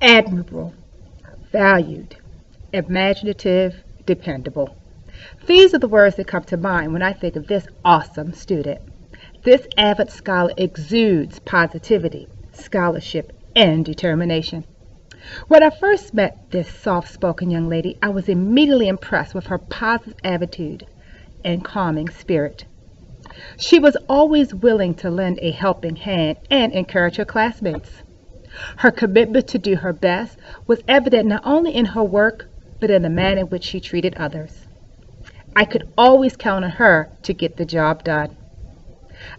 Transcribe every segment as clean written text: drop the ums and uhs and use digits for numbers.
Admirable, valued, imaginative, dependable. These are the words that come to mind when I think of this awesome student. This avid scholar exudes positivity, scholarship, and determination. When I first met this soft spoken young lady, I was immediately impressed with her positive attitude and calming spirit. She was always willing to lend a helping hand and encourage her classmates. Her commitment to do her best was evident not only in her work, but in the manner in which she treated others. I could always count on her to get the job done.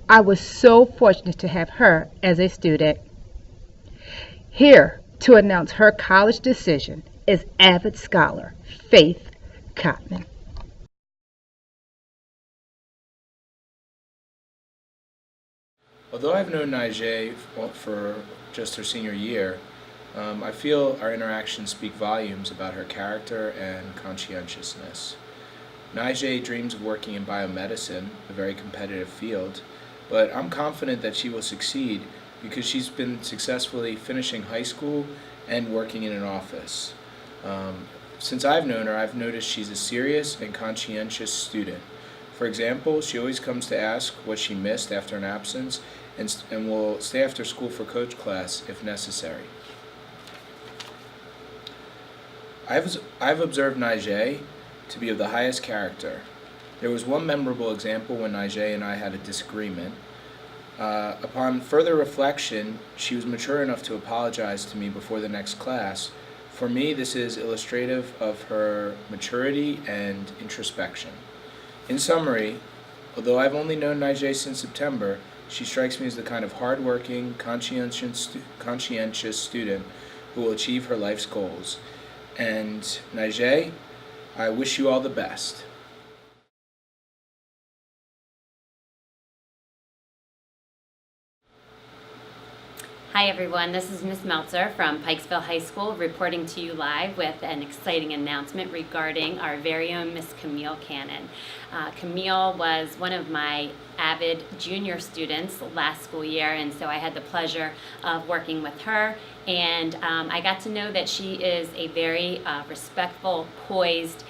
I was so fortunate to have her as a student. Here to announce her college decision is AVID scholar Faith Cotman. Although I've known Nige for just her senior year, I feel our interactions speak volumes about her character and conscientiousness. Nige dreams of working in biomedicine, a very competitive field, but I'm confident that she will succeed because she's been successfully finishing high school and working in an office. Since I've known her, I've noticed she's a serious and conscientious student. For example, she always comes to ask what she missed after an absence and will stay after school for coach class if necessary. I've observed Nige to be of the highest character. There was one memorable example when Nige and I had a disagreement. Upon further reflection, she was mature enough to apologize to me before the next class. For me, this is illustrative of her maturity and introspection. In summary, although I've only known Nige since September, she strikes me as the kind of hardworking, conscientious student who will achieve her life's goals. And Nige, I wish you all the best. Hi everyone, this is Ms. Meltzer from Pikesville High School reporting to you live with an exciting announcement regarding our very own Miss Camille Cannon. Camille was one of my AVID junior students last school year, and so I had the pleasure of working with her, and I got to know that she is a very respectful, poised,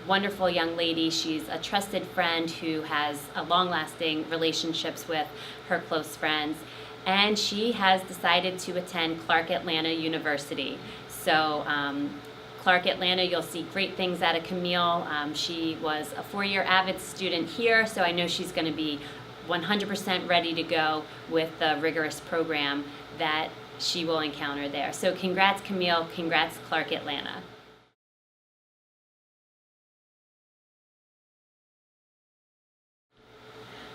wonderful young lady. She's a trusted friend who has long-lasting relationships with her close friends. And she has decided to attend Clark Atlanta University. So Clark Atlanta, you'll see great things out of Camille. She was a 4-year AVID student here, so I know she's going to be 100% ready to go with the rigorous program that she will encounter there. So congrats Camille, congrats Clark Atlanta.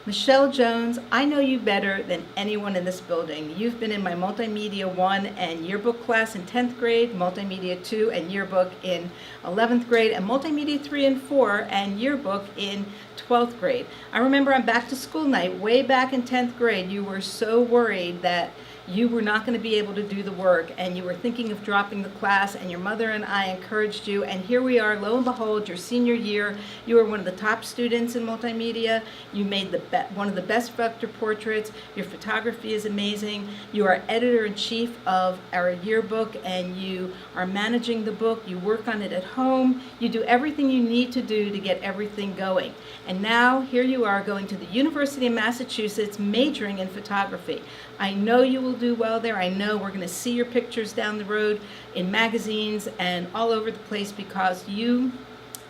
Michelle Jones, I know you better than anyone in this building. You've been in my Multimedia 1 and Yearbook class in 10th grade, Multimedia 2 and Yearbook in 11th grade, and Multimedia 3 and 4 and Yearbook in 12th grade. I remember on back to school night, way back in 10th grade, you were so worried that you were not going to be able to do the work and you were thinking of dropping the class, and your mother and I encouraged you, and here we are, lo and behold, your senior year. You were one of the top students in multimedia. You made one of the best vector portraits. Your photography is amazing. You are editor-in-chief of our yearbook, and you are managing the book. You work on it at home. You do everything you need to do to get everything going. And now here you are going to the University of Massachusetts majoring in photography. I know you will do well there. I know we're going to see your pictures down the road in magazines and all over the place because you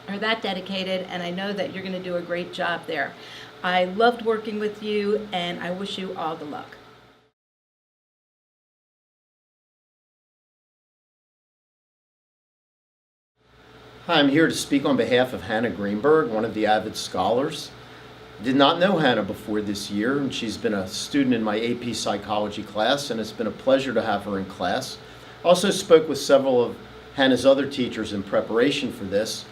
are that dedicated, and I know that you're going to do a great job there. I loved working with you, and I wish you all the luck. Hi, I'm here to speak on behalf of Hannah Greenberg, one of the AVID scholars. I did not know Hannah before this year, and she's been a student in my AP Psychology class, and it's been a pleasure to have her in class. I also spoke with several of Hannah's other teachers in preparation for this,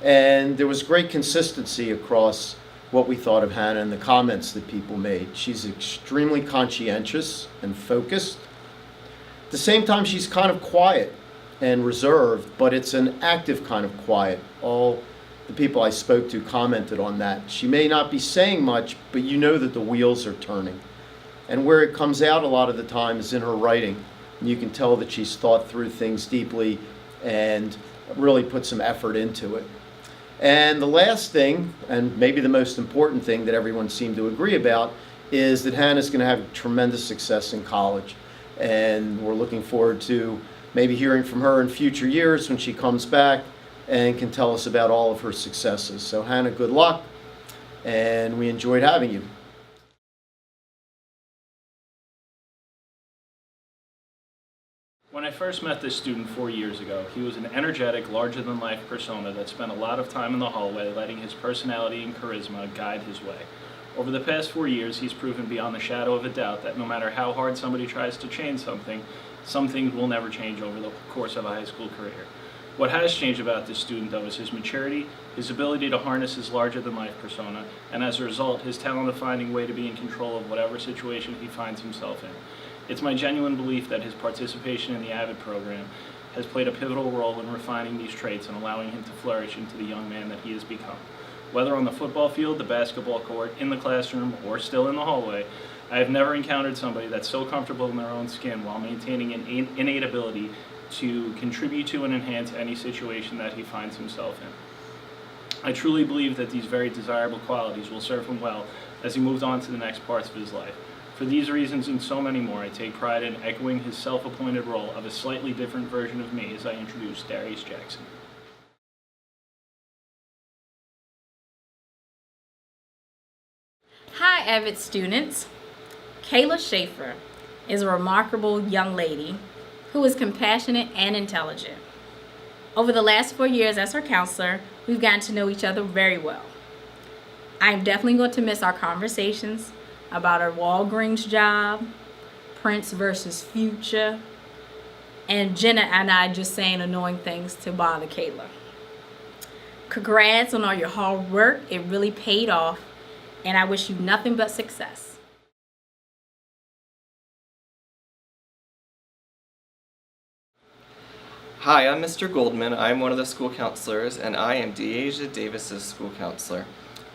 and there was great consistency across what we thought of Hannah and the comments that people made. She's extremely conscientious and focused. At the same time, she's kind of quiet and reserved, but it's an active kind of quiet. All the people I spoke to commented on that. She may not be saying much, but you know that the wheels are turning. And where it comes out a lot of the time is in her writing. You can tell that she's thought through things deeply and really put some effort into it. And the last thing, and maybe the most important thing that everyone seemed to agree about, is that Hannah's going to have tremendous success in college. And we're looking forward to maybe hearing from her in future years when she comes back and can tell us about all of her successes. So Hannah, good luck, and we enjoyed having you. When I first met this student 4 years ago, he was an energetic, larger-than-life persona that spent a lot of time in the hallway letting his personality and charisma guide his way. Over the past 4 years, he's proven beyond the shadow of a doubt that no matter how hard somebody tries to change something, some things will never change over the course of a high school career. What has changed about this student, though, is his maturity, his ability to harness his larger-than-life persona, and as a result, his talent of finding a way to be in control of whatever situation he finds himself in. It's my genuine belief that his participation in the AVID program has played a pivotal role in refining these traits and allowing him to flourish into the young man that he has become. Whether on the football field, the basketball court, in the classroom, or still in the hallway, I have never encountered somebody that's so comfortable in their own skin while maintaining an innate ability to contribute to and enhance any situation that he finds himself in. I truly believe that these very desirable qualities will serve him well as he moves on to the next parts of his life. For these reasons and so many more, I take pride in echoing his self-appointed role of a slightly different version of me as I introduce Darius Jackson. Hi, AVID students. Kayla Schaefer is a remarkable young lady who is compassionate and intelligent. Over the last 4 years as her counselor, we've gotten to know each other very well. I'm definitely going to miss our conversations about her Walgreens job, Prince versus Future, and Jenna and I just saying annoying things to bother Kayla. Congrats on all your hard work. It really paid off, and I wish you nothing but success. Hi, I'm Mr. Goldman. I'm one of the school counselors, and I am Deasia Davis's school counselor.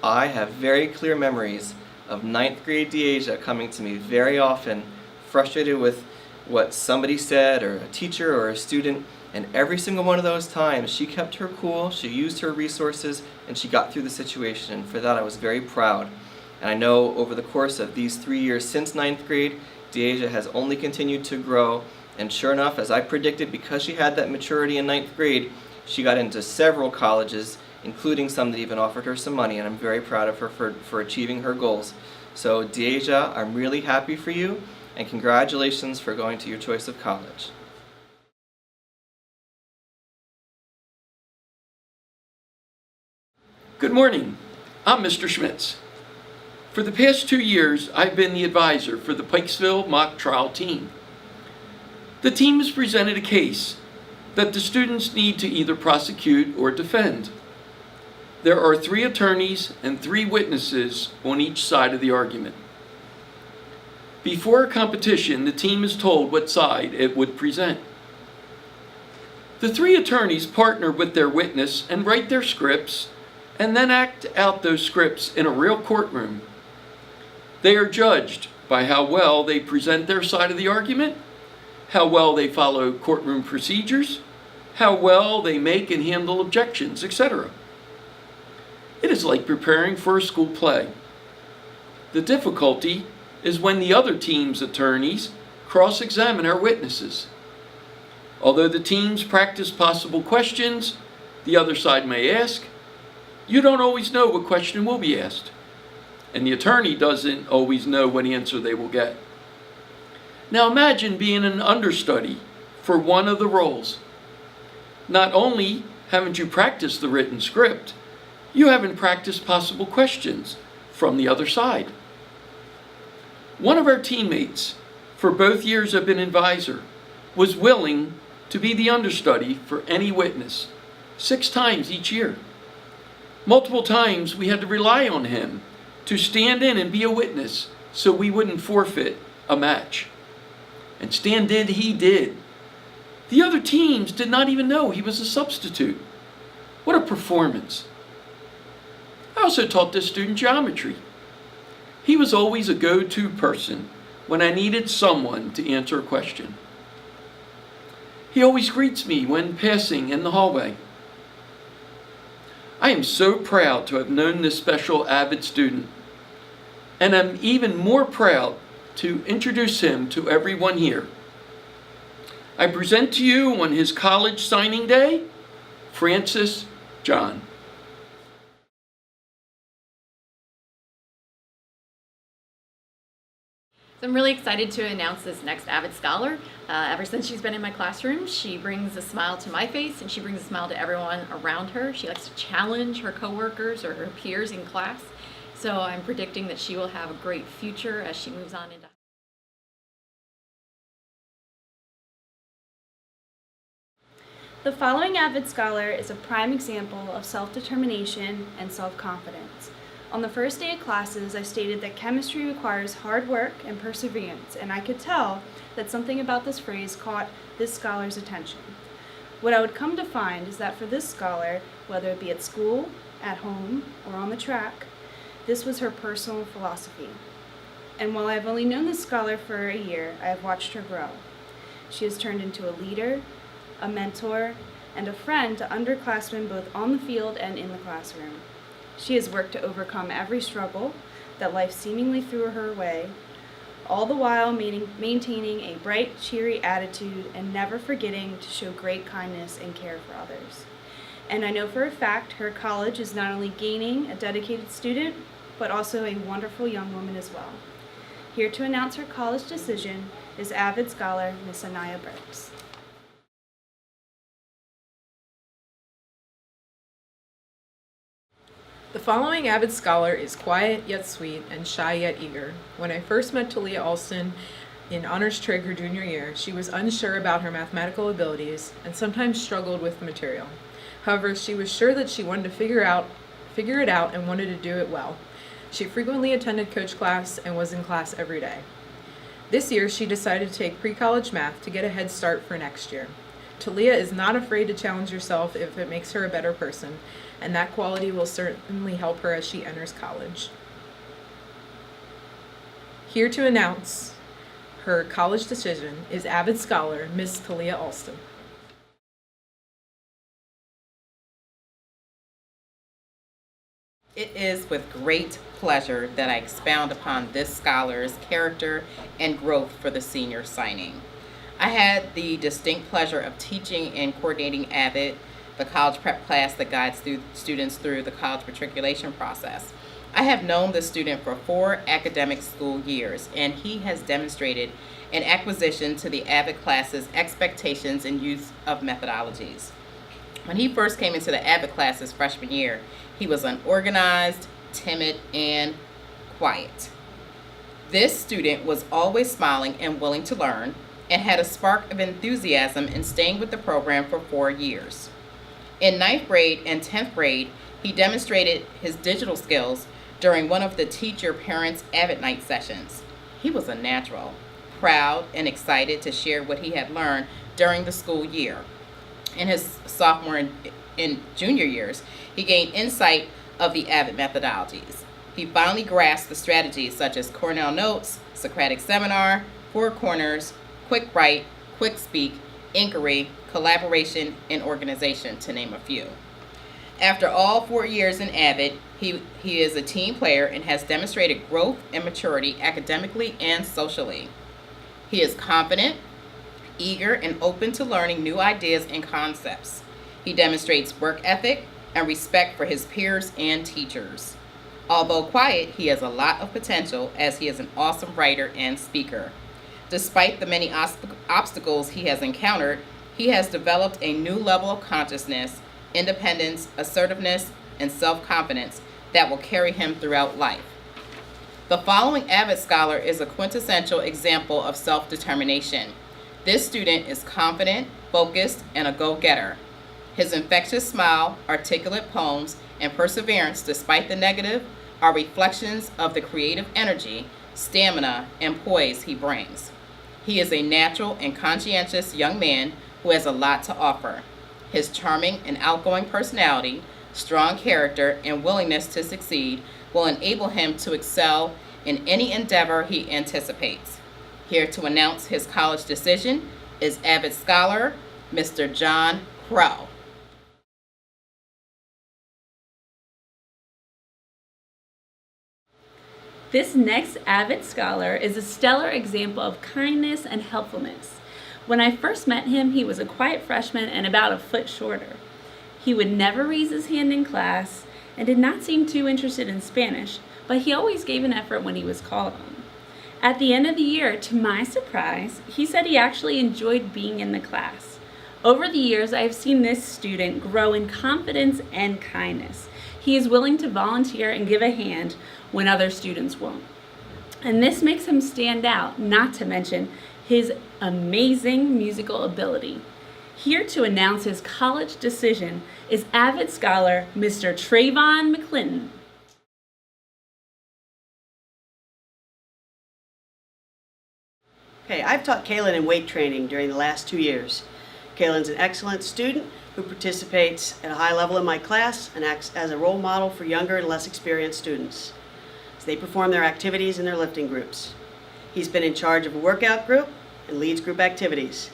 I have very clear memories of 9th grade Deasia coming to me very often, frustrated with what somebody said, or a teacher or a student, and every single one of those times she kept her cool, she used her resources, and she got through the situation. And for that I was very proud. And I know over the course of these 3 years since 9th grade, Deasia has only continued to grow, and sure enough, as I predicted, because she had that maturity in 9th grade, she got into several colleges, including some that even offered her some money, and I'm very proud of her for achieving her goals. So Deasia, I'm really happy for you, and congratulations for going to your choice of college. Good morning. I'm Mr. Schmitz. For the past 2 years, I've been the advisor for the Pikesville mock trial team. The team has presented a case that the students need to either prosecute or defend. There are 3 attorneys and 3 witnesses on each side of the argument. Before a competition, the team is told what side it would present. The 3 attorneys partner with their witness and write their scripts, and then act out those scripts in a real courtroom. They are judged by how well they present their side of the argument, how well they follow courtroom procedures, how well they make and handle objections, etc. It is like preparing for a school play. The difficulty is when the other team's attorneys cross-examine our witnesses. Although the teams practice possible questions the other side may ask, you don't always know what question will be asked, and the attorney doesn't always know what answer they will get. Now imagine being an understudy for one of the roles. Not only haven't you practiced the written script, you haven't practiced possible questions from the other side. One of our teammates, for both years I've been advisor, was willing to be the understudy for any witness, 6 times each year. Multiple times we had to rely on him to stand in and be a witness so we wouldn't forfeit a match. And stand in he did. The other teams did not even know he was a substitute. What a performance. I also taught this student geometry. He was always a go-to person when I needed someone to answer a question. He always greets me when passing in the hallway. I am so proud to have known this special AVID student, and I'm even more proud to introduce him to everyone here. I present to you on his college signing day, Francis John. So I'm really excited to announce this next AVID Scholar. Ever since she's been in my classroom, she brings a smile to my face and she brings a smile to everyone around her. She likes to challenge her coworkers or her peers in class. So I'm predicting that she will have a great future as she moves on into. The following AVID Scholar is a prime example of self-determination and self-confidence. On the first day of classes, I stated that chemistry requires hard work and perseverance, and I could tell that something about this phrase caught this scholar's attention. What I would come to find is that for this scholar, whether it be at school, at home, or on the track, this was her personal philosophy. And while I've only known this scholar for a year, I have watched her grow. She has turned into a leader, a mentor, and a friend to underclassmen both on the field and in the classroom. She has worked to overcome every struggle that life seemingly threw her way, all the while maintaining a bright, cheery attitude and never forgetting to show great kindness and care for others. And I know for a fact her college is not only gaining a dedicated student, but also a wonderful young woman as well. Here to announce her college decision is AVID Scholar Miss Anaya Burks. The following AVID Scholar is quiet yet sweet and shy yet eager. When I first met Talia Alston in Honors Trig her junior year, she was unsure about her mathematical abilities and sometimes struggled with the material. However, she was sure that she wanted to figure it out and wanted to do it well. She frequently attended coach class and was in class every day. This year, she decided to take pre-college math to get a head start for next year. Talia is not afraid to challenge herself if it makes her a better person, and that quality will certainly help her as she enters college. Here to announce her college decision is AVID Scholar Miss Talia Alston. It is with great pleasure that I expound upon this scholar's character and growth for the senior signing. I had the distinct pleasure of teaching and coordinating AVID, the college prep class that guides students through the college matriculation process. I have known this student for 4 academic school years, and he has demonstrated an acquisition to the AVID class's expectations and use of methodologies. When he first came into the AVID class his freshman year, he was unorganized, timid, and quiet. This student was always smiling and willing to learn, and had a spark of enthusiasm in staying with the program for 4 years. In 9th grade and 10th grade, he demonstrated his digital skills during one of the teacher parents AVID night sessions. He was a natural, proud, and excited to share what he had learned during the school year. In his sophomore and junior years, he gained insight of the AVID methodologies. He finally grasped the strategies such as Cornell Notes, Socratic Seminar, 4 Corners, Quick Write, Quick Speak, Inquiry, Collaboration, and Organization, to name a few. After all 4 years in AVID, he is a team player and has demonstrated growth and maturity academically and socially. He is confident, eager, and open to learning new ideas and concepts. He demonstrates work ethic and respect for his peers and teachers. Although quiet, he has a lot of potential as he is an awesome writer and speaker. Despite the many obstacles he has encountered, he has developed a new level of consciousness, independence, assertiveness, and self-confidence that will carry him throughout life. The following AVID Scholar is a quintessential example of self-determination. This student is confident, focused, and a go-getter. His infectious smile, articulate poems, and perseverance despite the negative are reflections of the creative energy, stamina, and poise he brings. He is a natural and conscientious young man who has a lot to offer. His charming and outgoing personality, strong character, and willingness to succeed will enable him to excel in any endeavor he anticipates. Here to announce his college decision is AVID Scholar Mr. John Crow. This next AVID scholar is a stellar example of kindness and helpfulness. When I first met him, he was a quiet freshman and about a foot shorter. He would never raise his hand in class and did not seem too interested in Spanish, but he always gave an effort when he was called on. At the end of the year, to my surprise, he said he actually enjoyed being in the class. Over the years, I have seen this student grow in confidence and kindness. He is willing to volunteer and give a hand when other students won't. And this makes him stand out, not to mention his amazing musical ability. Here to announce his college decision is AVID scholar Mr. Trayvon McClinton. Okay, I've taught Kaylin in weight training during the last 2 years. Kaylin's an excellent student who participates at a high level in my class and acts as a role model for younger and less experienced students as they perform their activities in their lifting groups. He's been in charge of a workout group and leads group activities.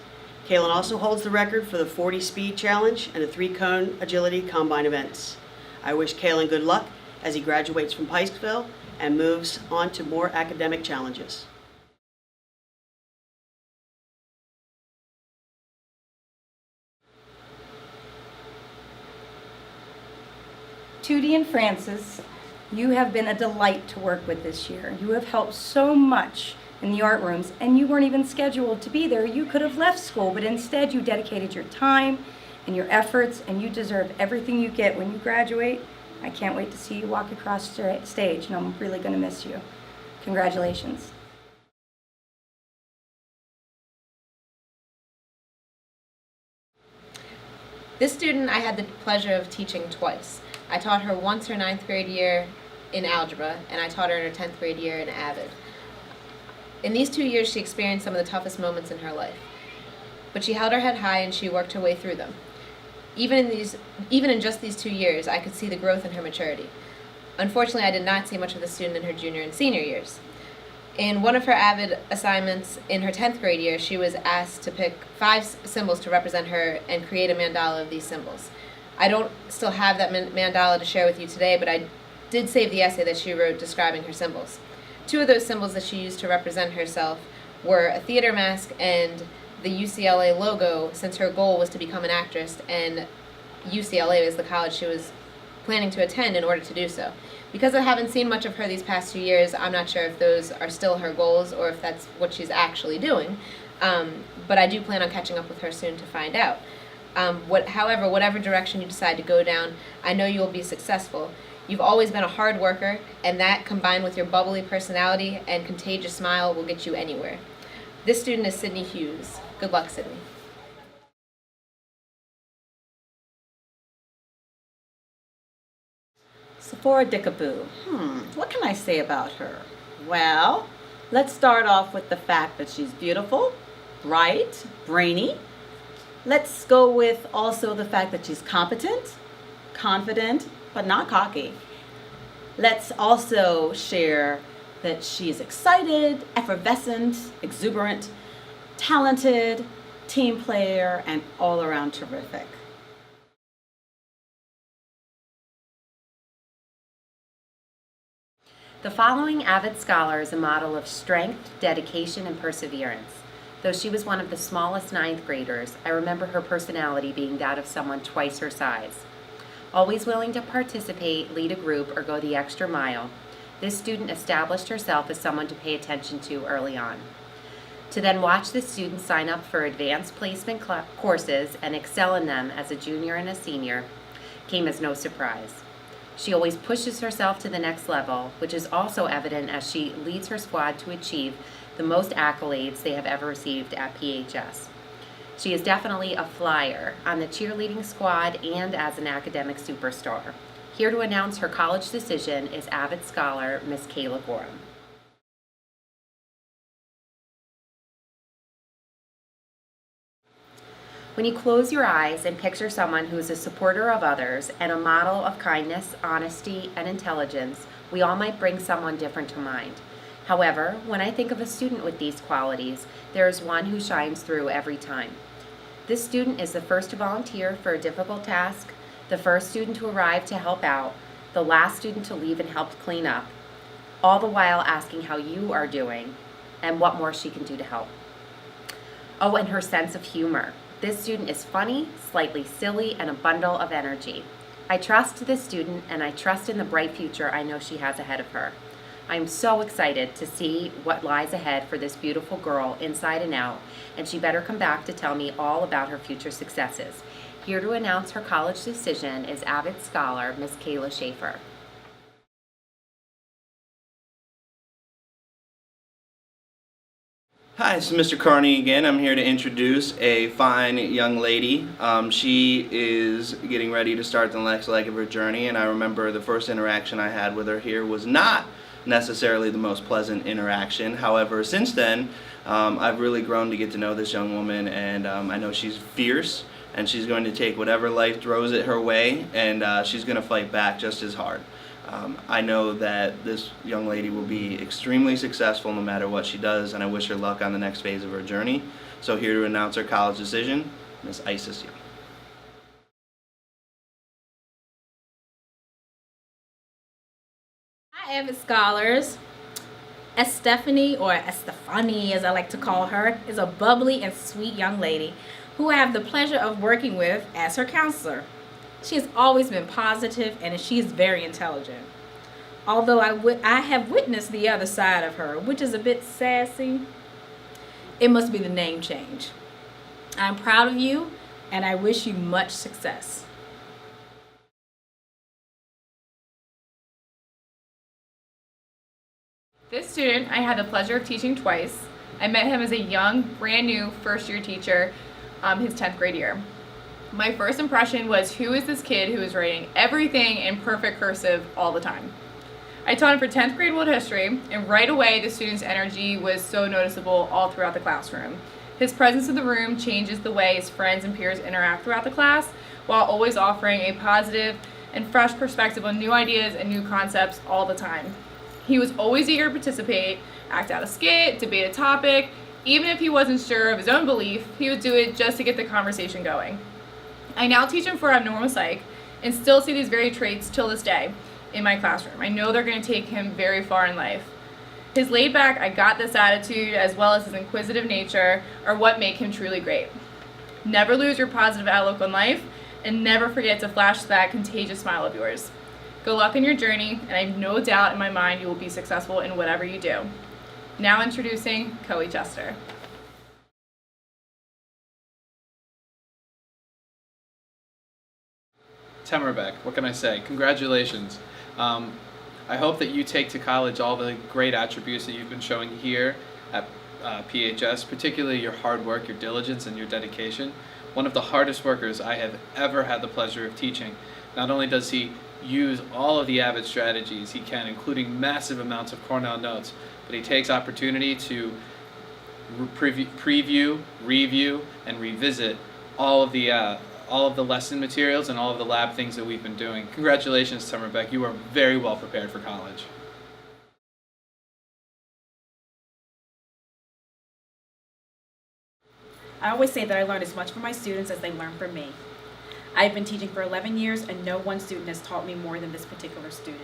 Kaylin also holds the record for the 40 speed challenge and the 3-cone agility combine events. I wish Kaylin good luck as he graduates from Pikesville and moves on to more academic challenges. Tootie and Francis, you have been a delight to work with this year. You have helped so much in the art rooms, and you weren't even scheduled to be there. You could have left school, but instead you dedicated your time and your efforts, and you deserve everything you get when you graduate. I can't wait to see you walk across stage, and I'm really going to miss you. Congratulations. This student I had the pleasure of teaching twice. I taught her once her 9th grade year in algebra, and I taught her in her 10th grade year in AVID. In these 2 years, she experienced some of the toughest moments in her life. But she held her head high and she worked her way through them. Even in just these 2 years, I could see the growth in her maturity. Unfortunately, I did not see much of the student in her junior and senior years. In one of her AVID assignments in her 10th grade year, she was asked to pick 5 symbols to represent her and create a mandala of these symbols. I don't still have that mandala to share with you today, but I did save the essay that she wrote describing her symbols. 2 of those symbols that she used to represent herself were a theater mask and the UCLA logo, since her goal was to become an actress, and UCLA is the college she was planning to attend in order to do so. Because I haven't seen much of her these past 2 years, I'm not sure if those are still her goals or if that's what she's actually doing, but I do plan on catching up with her soon to find out. However, whatever direction you decide to go down, I know you will be successful. You've always been a hard worker, and that, combined with your bubbly personality and contagious smile, will get you anywhere. This student is Sydney Hughes. Good luck, Sydney. Sephora Dickaboo. What can I say about her? Well, let's start off with the fact that she's beautiful, bright, brainy. Let's go with also the fact that she's competent, confident, but not cocky. Let's also share that she's excited, effervescent, exuberant, talented, team player, and all around terrific. The following AVID scholar is a model of strength, dedication, and perseverance. Though she was one of the smallest 9th graders, I remember her personality being that of someone twice her size. Always willing to participate, lead a group, or go the extra mile, this student established herself as someone to pay attention to early on. To then watch the student sign up for advanced placement courses and excel in them as a junior and a senior came as no surprise. She always pushes herself to the next level, which is also evident as she leads her squad to achieve the most accolades they have ever received at PHS. She is definitely a flyer on the cheerleading squad and as an academic superstar. Here to announce her college decision is AVID scholar Miss Kayla Gorham. When you close your eyes and picture someone who is a supporter of others and a model of kindness, honesty, and intelligence, we all might bring someone different to mind. However, when I think of a student with these qualities, there is one who shines through every time. This student is the first to volunteer for a difficult task, the first student to arrive to help out, the last student to leave and help clean up, all the while asking how you are doing and what more she can do to help. Oh, and her sense of humor. This student is funny, slightly silly, and a bundle of energy. I trust this student, and I trust in the bright future I know she has ahead of her. I'm so excited to see what lies ahead for this beautiful girl inside and out, and she better come back to tell me all about her future successes. Here to announce her college decision is AVID scholar Miss Kayla Schaefer. Hi, this is Mr. Carney again. I'm here to introduce a fine young lady. She is getting ready to start the next leg of her journey, and I remember the first interaction I had with her here was not necessarily the most pleasant interaction. However, since then, I've really grown to get to know this young woman, and I know she's fierce, and she's going to take whatever life throws at her way, and she's going to fight back just as hard. I know that this young lady will be extremely successful no matter what she does, and I wish her luck on the next phase of her journey. So here to announce her college decision, Miss Isis Young. Hi, AVID scholars. Estefany, or Estefani as I like to call her, is a bubbly and sweet young lady who I have the pleasure of working with as her counselor. She has always been positive, and she is very intelligent. Although I have witnessed the other side of her, which is a bit sassy. It must be the name change. I'm proud of you, and I wish you much success. This student I had the pleasure of teaching twice. I met him as a young, brand new first-year teacher, his 10th grade year. My first impression was, who is this kid who is writing everything in perfect cursive all the time? I taught him for 10th grade world history, and right away the student's energy was so noticeable all throughout the classroom. His presence in the room changes the way his friends and peers interact throughout the class, while always offering a positive and fresh perspective on new ideas and new concepts all the time. He was always eager to participate, act out a skit, debate a topic. Even if he wasn't sure of his own belief, he would do it just to get the conversation going. I now teach him for abnormal psych and still see these very traits till this day in my classroom. I know they're going to take him very far in life. His laid back, I got this attitude, as well as his inquisitive nature, are what make him truly great. Never lose your positive outlook on life, and never forget to flash that contagious smile of yours. Good luck in your journey, and I have no doubt in my mind you will be successful in whatever you do. Now introducing Coe Chester. Temerbeck, what can I say? Congratulations. I hope that you take to college all the great attributes that you've been showing here at PHS, particularly your hard work, your diligence, and your dedication. One of the hardest workers I have ever had the pleasure of teaching. Not only does he use all of the AVID strategies he can, including massive amounts of Cornell notes, but he takes opportunity to preview, review, and revisit all of the lesson materials and all of the lab things that we've been doing. Congratulations, Temerbeck. You are very well prepared for college. I always say that I learn as much from my students as they learn from me. I've been teaching for 11 years, and no one student has taught me more than this particular student.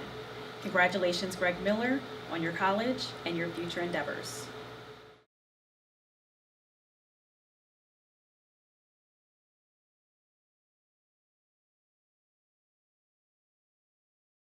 Congratulations, Greg Miller, on your college and your future endeavors.